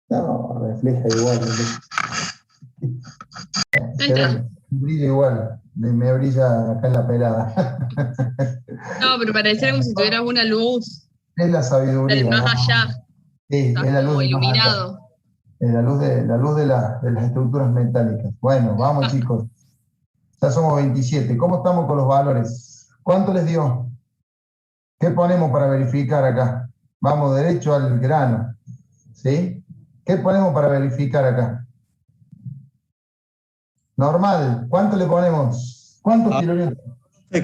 No, refleja igual. Ahí está. Brilla igual. Me brilla acá en la pelada. No, pero pareciera como si tuvieras una luz Es la del sabiduría, más ¿no? allá. Sí, Estás es la luz como del más allá. iluminado. Es la luz de las estructuras metálicas. Bueno, vamos chicos. Ya somos 27. ¿Cómo estamos con los valores? ¿Cuánto les dio? ¿Qué ponemos para verificar acá? Vamos derecho al grano. ¿Sí? ¿Qué ponemos para verificar acá? Normal. ¿Cuánto le ponemos? ¿Cuántos Ah, kilonewtons?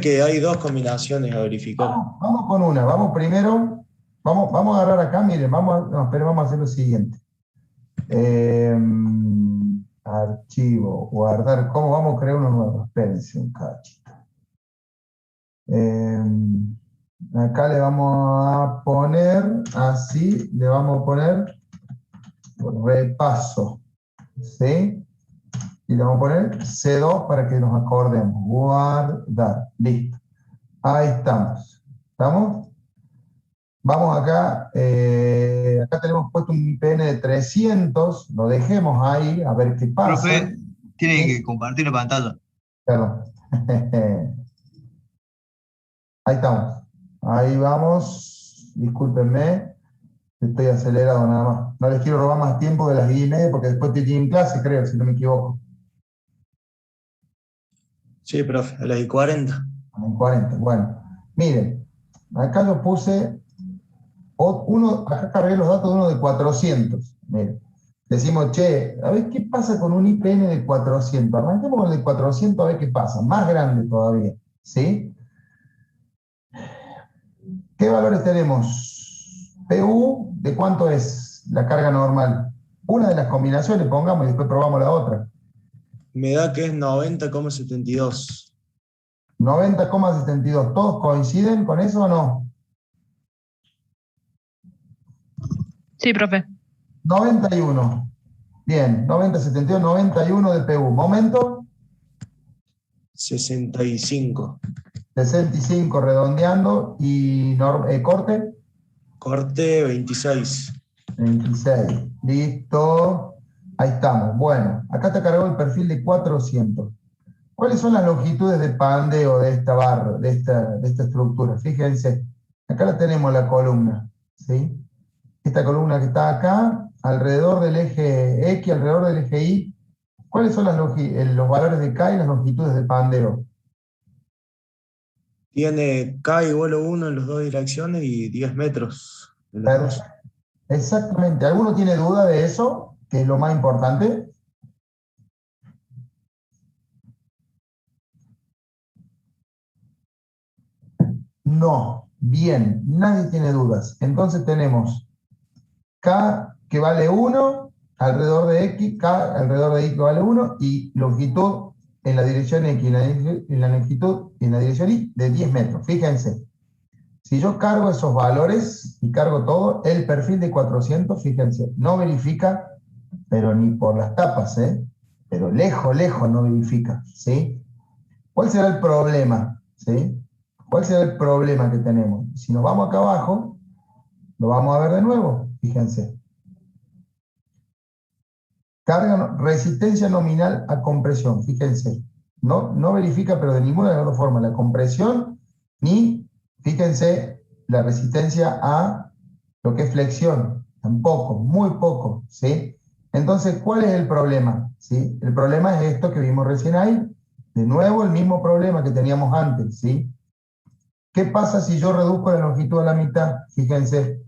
que hay dos combinaciones a verificar. Vamos con una. Vamos primero. Vamos a agarrar acá. Miren, no, pero vamos a hacer lo siguiente. Archivo, guardar. ¿Cómo vamos a crear uno nuevo? Espérense un cachito. Acá le vamos a poner, así, le vamos a poner repaso. ¿Sí? Y le vamos a poner C2 para que nos acordemos. Guardar. Listo. Ahí estamos. ¿Estamos? Vamos acá. Acá tenemos puesto un IPN de 300. Lo dejemos ahí a ver qué pasa. Profe, tiene ¿Sí? que compartir la pantalla. Perdón. Ahí estamos. Ahí vamos. Discúlpenme. Estoy acelerado nada más. No les quiero robar más tiempo de las 10:30 porque después te tienen clase, creo, si no me equivoco. Sí, profe, a las y 40. En 40. Bueno, miren. Acá yo puse acá cargué los datos de uno de 400. Miren. Decimos, che, a ver qué pasa con un IPN de 400. Arranquemos con el de 400 a ver qué pasa. Más grande todavía. ¿Sí? ¿Qué valores tenemos? PU, ¿de cuánto es la carga normal? Una de las combinaciones pongamos y después probamos la otra. Me da que es 90,72. 90,72. ¿Todos coinciden con eso o no? Sí, profe. 91. Bien, 90,72, 91 de PU. ¿Momento? 65. 65 redondeando y corte. Corte 26. 26. Listo. Ahí estamos. Bueno, acá te cargó el perfil de 400. ¿Cuáles son las longitudes de pandeo de esta barra, de esta estructura? Fíjense, acá la tenemos la columna, ¿sí? Esta columna que está acá, alrededor del eje X, alrededor del eje Y. ¿Cuáles son los valores de K y las longitudes de pandeo? Tiene K igual a 1 en las dos direcciones y 10 metros en las dos. Exactamente. ¿Alguno tiene duda de eso? Que es lo más importante. No. Bien, nadie tiene dudas. Entonces tenemos K que vale 1, alrededor de X, K alrededor de Y que vale 1, y longitud en la dirección X, en la longitud y en la dirección Y de 10 metros. Fíjense, si yo cargo esos valores y cargo todo, el perfil de 400, fíjense, no verifica, pero ni por las tapas, ¿eh? Pero lejos, lejos no verifica, ¿sí? ¿Cuál será el problema? ¿Sí? ¿Cuál será el problema que tenemos? Si nos vamos acá abajo, lo vamos a ver de nuevo, fíjense. Resistencia nominal a compresión, fíjense. No verifica, pero de ninguna de las dos formas, la compresión, ni, fíjense, la resistencia a lo que es flexión. Tampoco, muy poco, ¿sí? Entonces, ¿cuál es el problema? ¿Sí? El problema es esto que vimos recién ahí. De nuevo, el mismo problema que teníamos antes, ¿sí? ¿Qué pasa si yo reduzco la longitud a la mitad? Fíjense,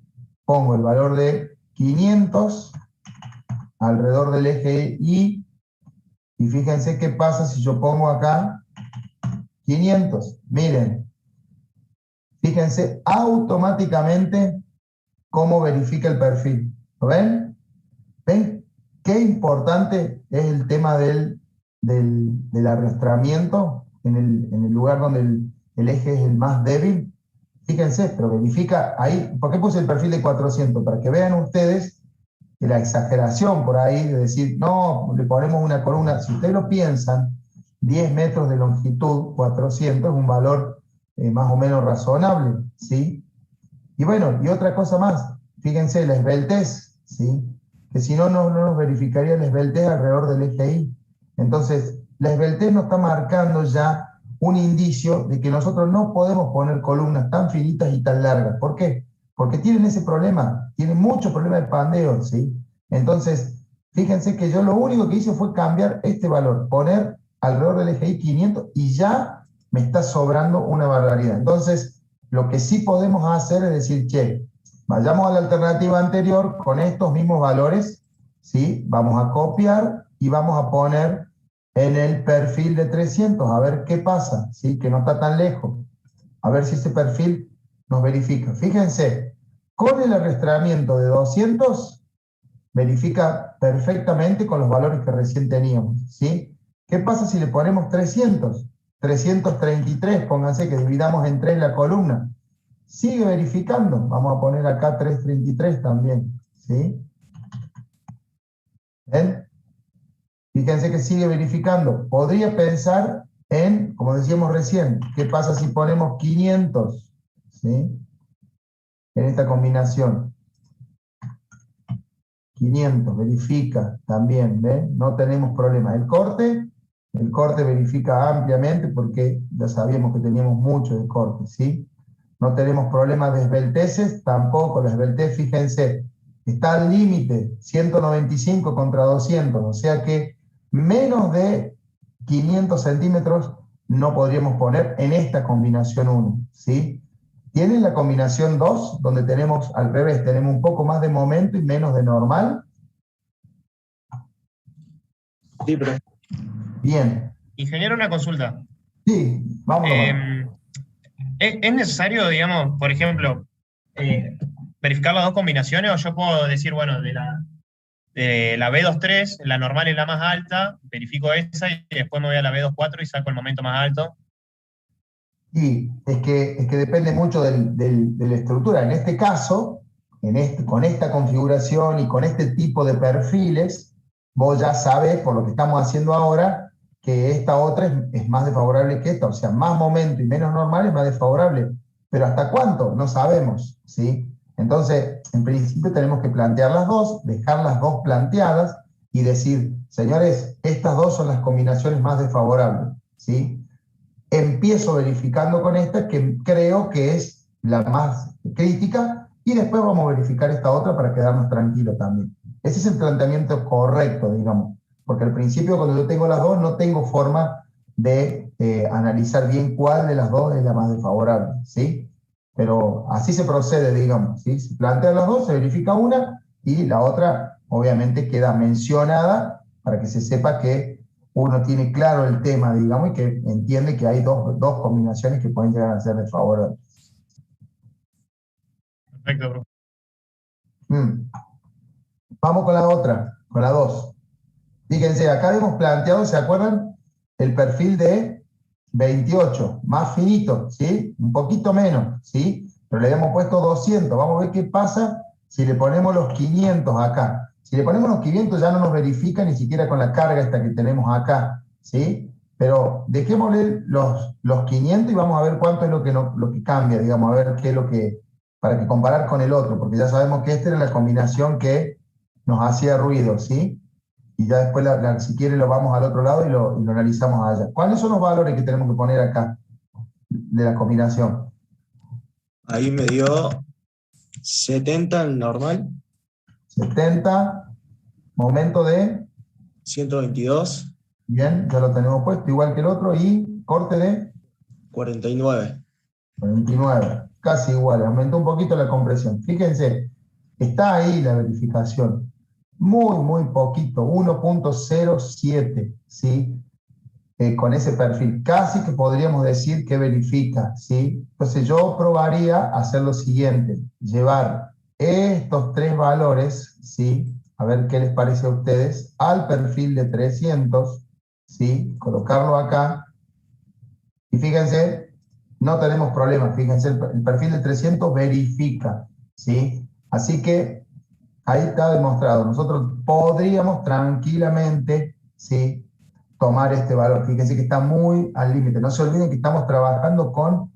pongo el valor de 500 alrededor del eje Y, y fíjense qué pasa si yo pongo acá 500. Miren, fíjense automáticamente cómo verifica el perfil. ¿Lo ven? ¿Ven qué importante es el tema del arrastramiento en el lugar donde el eje es el más débil? Fíjense, pero verifica ahí. ¿Por qué puse el perfil de 400? Para que vean ustedes que la exageración por ahí de decir, no, le ponemos una columna, si ustedes lo piensan, 10 metros de longitud, 400, es un valor más o menos razonable, ¿sí? Y bueno, y otra cosa más, fíjense, la esbeltez, ¿sí? que si no, no nos verificaría la esbeltez alrededor del eje Y. Entonces, la esbeltez nos está marcando ya un indicio de que nosotros no podemos poner columnas tan finitas y tan largas. ¿Por qué? Porque tienen ese problema, tienen mucho problema de pandeo, ¿sí? Entonces, fíjense que yo lo único que hice fue cambiar este valor, poner alrededor del eje Y 500 y ya me está sobrando una barbaridad. Entonces, lo que sí podemos hacer es decir, che, vayamos a la alternativa anterior con estos mismos valores, ¿sí? Vamos a copiar y vamos a poner en el perfil de 300, a ver qué pasa, ¿sí? Que no está tan lejos. A ver si ese perfil nos verifica. Fíjense, con el arrastramiento de 200, verifica perfectamente con los valores que recién teníamos, ¿sí? ¿Qué pasa si le ponemos 300? 333, pónganse que dividamos en 3 la columna. Sigue verificando. Vamos a poner acá 333 también, ¿sí? ¿Ven? Fíjense que sigue verificando. Podría pensar en, como decíamos recién, ¿qué pasa si ponemos 500? ¿Sí? En esta combinación. 500, verifica también, ¿ven? No tenemos problema. El corte verifica ampliamente porque ya sabíamos que teníamos mucho de corte, ¿sí? No tenemos problemas de esbelteces, tampoco la esbeltez, fíjense, está al límite, 195 contra 200, o sea que menos de 500 centímetros no podríamos poner en esta combinación 1, ¿sí? Tienen la combinación 2, donde tenemos al revés, tenemos un poco más de momento y menos de normal. Sí, pero Bien. Ingeniero, una consulta. Sí, vamos nomás. ¿Es necesario, digamos, por ejemplo, verificar las dos combinaciones o yo puedo decir, bueno, de la B23, la normal es la más alta, verifico esa y después me voy a la B24 y saco el momento más alto? Sí, es que depende mucho de la estructura. En este caso, con esta configuración y con este tipo de perfiles, vos ya sabés, por lo que estamos haciendo ahora, que esta otra es más desfavorable que esta. O sea, más momento y menos normal es más desfavorable. Pero ¿hasta cuánto? No sabemos, ¿sí? Entonces, en principio tenemos que plantear las dos, dejar las dos planteadas y decir, señores, estas dos son las combinaciones más desfavorables, ¿sí? Empiezo verificando con esta, que creo que es la más crítica, y después vamos a verificar esta otra para quedarnos tranquilos también. Ese es el planteamiento correcto, digamos, porque al principio cuando yo tengo las dos no tengo forma de analizar bien cuál de las dos es la más desfavorable, ¿sí? Pero así se procede, digamos, ¿sí? Se plantean las dos, se verifica una, y la otra obviamente queda mencionada para que se sepa que uno tiene claro el tema, digamos, y que entiende que hay dos combinaciones que pueden llegar a ser desfavorables. Perfecto, bro. Vamos con la otra, con la 2. Fíjense, acá hemos planteado, ¿se acuerdan? El perfil de 28, más finito, ¿sí? Un poquito menos, ¿sí? Pero le habíamos puesto 200. Vamos a ver qué pasa si le ponemos los 500 acá. Si le ponemos los 500 ya no nos verifica ni siquiera con la carga esta que tenemos acá, ¿sí? Pero dejémosle los 500 y vamos a ver cuánto es lo que cambia, digamos, a ver qué es lo que, para que comparar con el otro, porque ya sabemos que esta era la combinación que nos hacía ruido, ¿sí? Y ya después, si quiere, lo vamos al otro lado y lo analizamos allá. ¿Cuáles son los valores que tenemos que poner acá de la combinación? ahí me dio 70 el normal, 70, momento de, 122, bien, ya lo tenemos puesto, igual que el otro, y corte de 49. 29, casi igual, aumentó un poquito la compresión. Fíjense, está ahí la verificación. Muy poquito, 1.07, ¿sí? Con ese perfil. Casi que podríamos decir que verifica, ¿sí? Entonces yo probaría hacer lo siguiente, llevar estos tres valores, ¿sí? A ver qué les parece a ustedes, al perfil de 300, ¿sí? Colocarlo acá, y fíjense, no tenemos problema, fíjense, el perfil de 300 verifica, ¿sí? Así que ahí está demostrado. Nosotros podríamos tranquilamente, ¿sí?, tomar este valor. Fíjense que está muy al límite. No se olviden que estamos trabajando con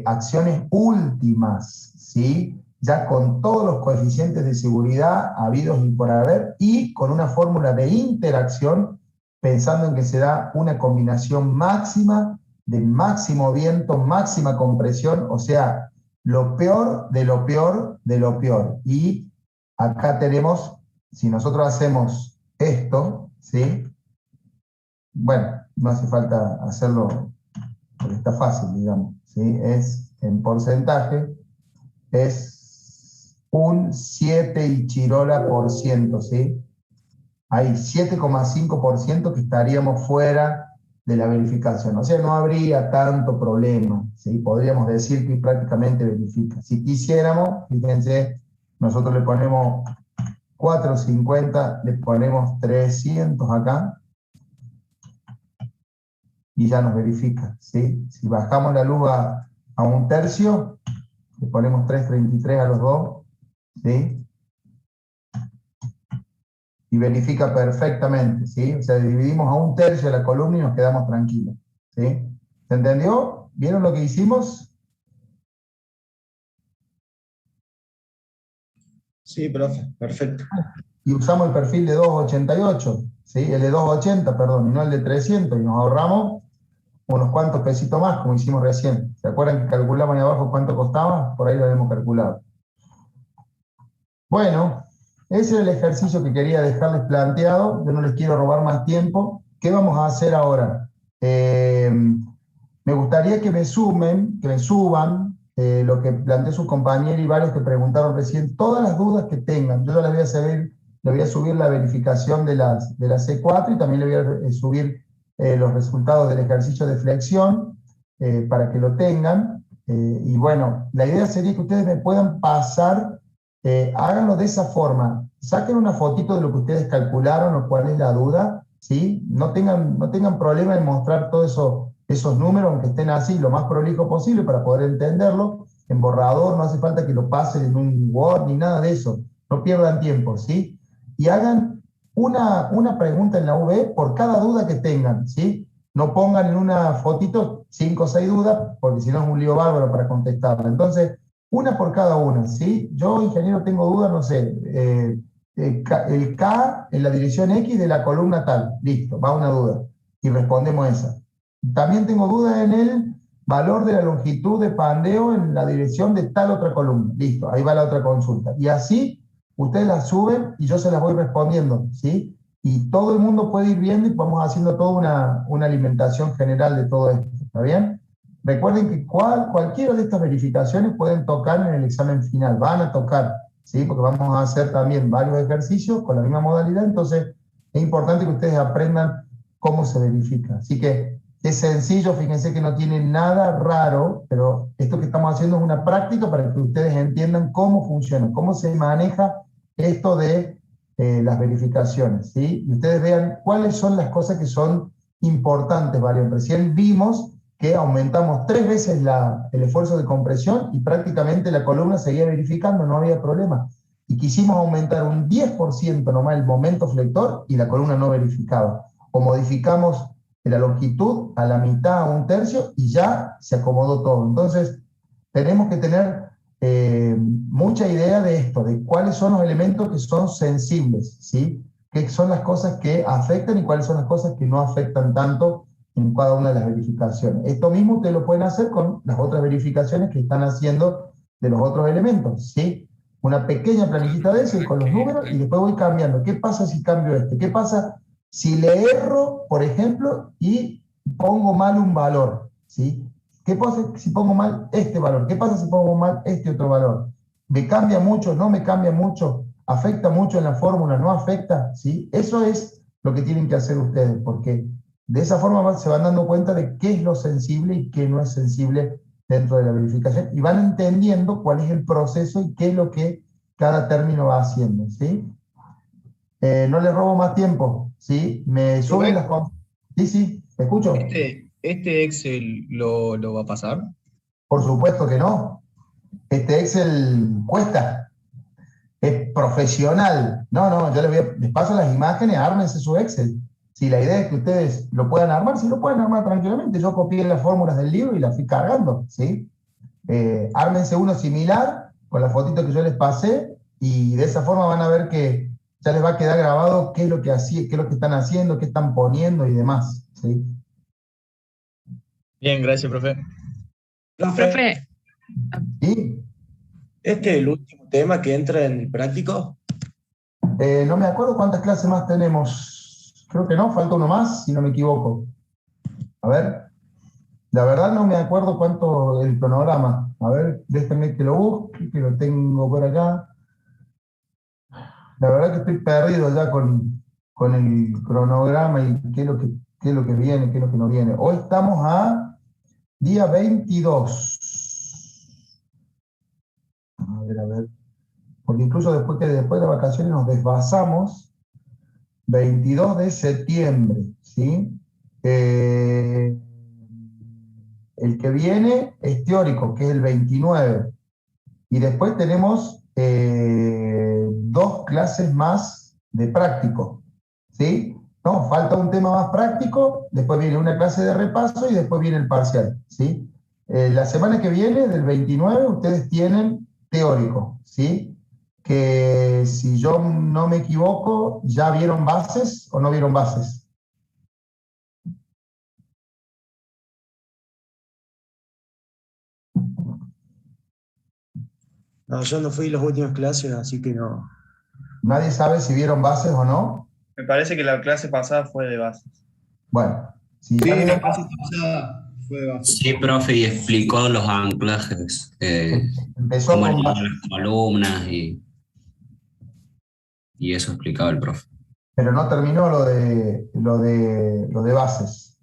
acciones últimas, ¿sí? ya con todos los coeficientes de seguridad habidos y por haber, y con una fórmula de interacción, pensando en que se da una combinación máxima de máximo viento, máxima compresión, o sea, lo peor de lo peor de lo peor. Y acá tenemos, si nosotros hacemos esto, ¿sí? Bueno, no hace falta hacerlo porque está fácil, digamos, ¿sí? Es en porcentaje, es un 7 y chirola por ciento, ¿sí? Hay 7,5% que estaríamos fuera de la verificación. O sea, no habría tanto problema, ¿sí? Podríamos decir que prácticamente verifica. Si quisiéramos, fíjense, nosotros le ponemos 450, le ponemos 300 acá, y ya nos verifica, ¿sí? Si bajamos la luz a un tercio, le ponemos 333 a los dos, ¿sí? Y verifica perfectamente, ¿sí? O sea, dividimos a un tercio de la columna y nos quedamos tranquilos, ¿sí? ¿Se entendió? ¿Vieron lo que hicimos? Sí, profe, perfecto. Y usamos el perfil de 288, ¿sí? El de 280, perdón, y no el de 300, y nos ahorramos unos cuantos pesitos más, como hicimos recién. ¿Se acuerdan que calculamos ahí abajo cuánto costaba? Por ahí lo habíamos calculado. Bueno, ese es el ejercicio que quería dejarles planteado. Yo no les quiero robar más tiempo. ¿Qué vamos a hacer ahora? Me gustaría que me suban lo que planteó su compañero y varios que preguntaron recién, todas las dudas que tengan. Yo ya les voy a subir la verificación de la C4 y también le voy a subir los resultados del ejercicio de flexión para que lo tengan. Y bueno, la idea sería que ustedes me puedan pasar, háganlo de esa forma, saquen una fotito de lo que ustedes calcularon o cuál es la duda, ¿sí? No tengan problema en mostrar todos esos números, aunque estén así, lo más prolijo posible para poder entenderlo. En borrador, no hace falta que lo pasen en un Word ni nada de eso, no pierdan tiempo, ¿sí? Y hagan una pregunta en la V por cada duda que tengan, ¿sí? No pongan en una fotito 5 o 6 dudas, porque si no es un lío bárbaro para contestarla. Entonces, una por cada una, ¿sí? Yo, ingeniero, tengo dudas, no sé, el K en la dirección X de la columna tal, listo, va una duda, y respondemos esa. También tengo dudas en el valor de la longitud de pandeo en la dirección de tal otra columna, listo, ahí va la otra consulta. Y así ustedes las suben y yo se las voy respondiendo, ¿sí? Y todo el mundo puede ir viendo y vamos haciendo toda una alimentación general de todo esto, ¿está bien? Recuerden que cualquiera de estas verificaciones pueden tocar en el examen final, van a tocar, ¿sí? Porque vamos a hacer también varios ejercicios con la misma modalidad, entonces es importante que ustedes aprendan cómo se verifica. Así que es sencillo, fíjense que no tiene nada raro, pero esto que estamos haciendo es una práctica para que ustedes entiendan cómo funciona, cómo se maneja esto de las verificaciones, ¿sí? Y ustedes vean cuáles son las cosas que son importantes, varios. Recién vimos que aumentamos 3 veces el esfuerzo de compresión y prácticamente la columna seguía verificando, no había problema. Y quisimos aumentar un 10% nomás el momento flector y la columna no verificaba. O modificamos la longitud a la mitad, a un tercio, y ya se acomodó todo. Entonces, tenemos que tener mucha idea de esto, de cuáles son los elementos que son sensibles, ¿sí? Qué son las cosas que afectan y cuáles son las cosas que no afectan tanto en cada una de las verificaciones. Esto mismo ustedes lo pueden hacer con las otras verificaciones que están haciendo de los otros elementos, ¿sí? Una pequeña planillita de eso y con los números, y después voy cambiando. ¿Qué pasa si cambio este? ¿Qué pasa si le erro, por ejemplo, y pongo mal un valor, ¿sí? ¿Qué pasa si pongo mal este valor? ¿Qué pasa si pongo mal este otro valor? ¿Me cambia mucho? ¿No me cambia mucho? ¿Afecta mucho en la fórmula? ¿No afecta? ¿Sí? Eso es lo que tienen que hacer ustedes, porque de esa forma se van dando cuenta de qué es lo sensible y qué no es sensible dentro de la verificación, y van entendiendo cuál es el proceso y qué es lo que cada término va haciendo, ¿sí? No les robo más tiempo, ¿sí? Me suben las... Sí, sí, ¿te escucho? ¿Este Excel lo va a pasar? Por supuesto que no. Este Excel cuesta. Es profesional. No, yo les paso las imágenes, ármense su Excel. Si la idea es que ustedes lo puedan armar, si lo pueden armar tranquilamente. Yo copié las fórmulas del libro y las fui cargando, ¿sí? Ármense uno similar, con la fotito que yo les pasé, y de esa forma van a ver que ya les va a quedar grabado qué es lo que qué es lo que están haciendo, qué están poniendo y demás, ¿sí? Bien, gracias, profe. Profe, ¿Sí? Este es el último tema que entra en el práctico. No me acuerdo cuántas clases más tenemos. Creo que no, falta uno más, si no me equivoco. A ver, la verdad no me acuerdo cuánto el cronograma. A ver, déjenme que lo busque, que lo tengo por acá. La verdad que estoy perdido ya con el cronograma y qué es lo que viene, qué es lo que no viene. Hoy estamos a día 22. A ver. Porque incluso después de las vacaciones nos desfasamos. 22 de septiembre, ¿sí? El que viene es teórico, que es el 29. Y después tenemos 2 clases más de práctico, ¿sí? No, falta un tema más práctico, después viene una clase de repaso y después viene el parcial, ¿sí? La semana que viene, del 29, ustedes tienen teórico, ¿sí? Que si yo no me equivoco, ¿ya vieron bases o no vieron bases? No, yo no fui las últimas clases, así que no. ¿Nadie sabe si vieron bases o no? Me parece que la clase pasada fue de bases. Bueno, si ya Sí, vieron la clase pasada fue de base. Sí, profe, y explicó los anclajes, empezó cómo con leer bases, las columnas y eso explicaba el profe. pero no terminó lo de bases.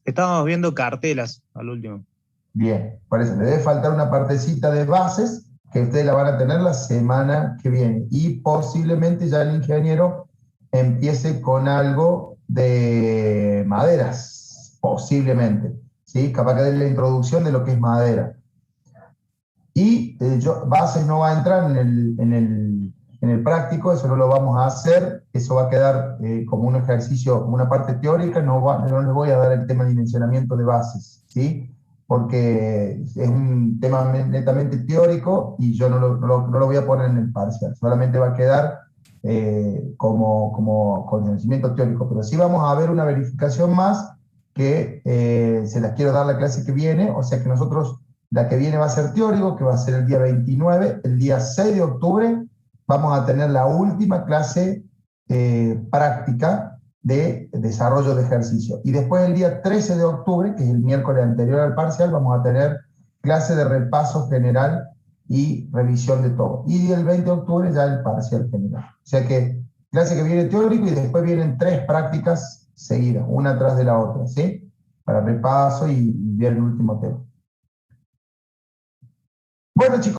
Estábamos viendo cartelas al último. Bien, por eso le debe faltar una partecita de bases que ustedes la van a tener la semana que viene. Y posiblemente ya el ingeniero empiece con algo de maderas, posiblemente. ¿Sí? Capaz que dé la introducción de lo que es madera. Y bases no va a entrar en el práctico, eso no lo vamos a hacer, eso va a quedar como un ejercicio, como una parte teórica, no les voy a dar el tema de dimensionamiento de bases, ¿sí? Porque es un tema netamente teórico y yo no lo voy a poner en el parcial, solamente va a quedar como conocimiento teórico, pero sí vamos a ver una verificación más que se las quiero dar la clase que viene, o sea que nosotros, la que viene va a ser teórico, que va a ser el día 29, el día 6 de octubre vamos a tener la última clase práctica de desarrollo de ejercicio. Y después el día 13 de octubre, que es el miércoles anterior al parcial, vamos a tener clase de repaso general y revisión de todo. Y el 20 de octubre ya el parcial general. O sea que clase que viene teórico y después vienen 3 prácticas seguidas, una tras de la otra, ¿sí? Para repaso y ver el último tema. Bueno, chicos.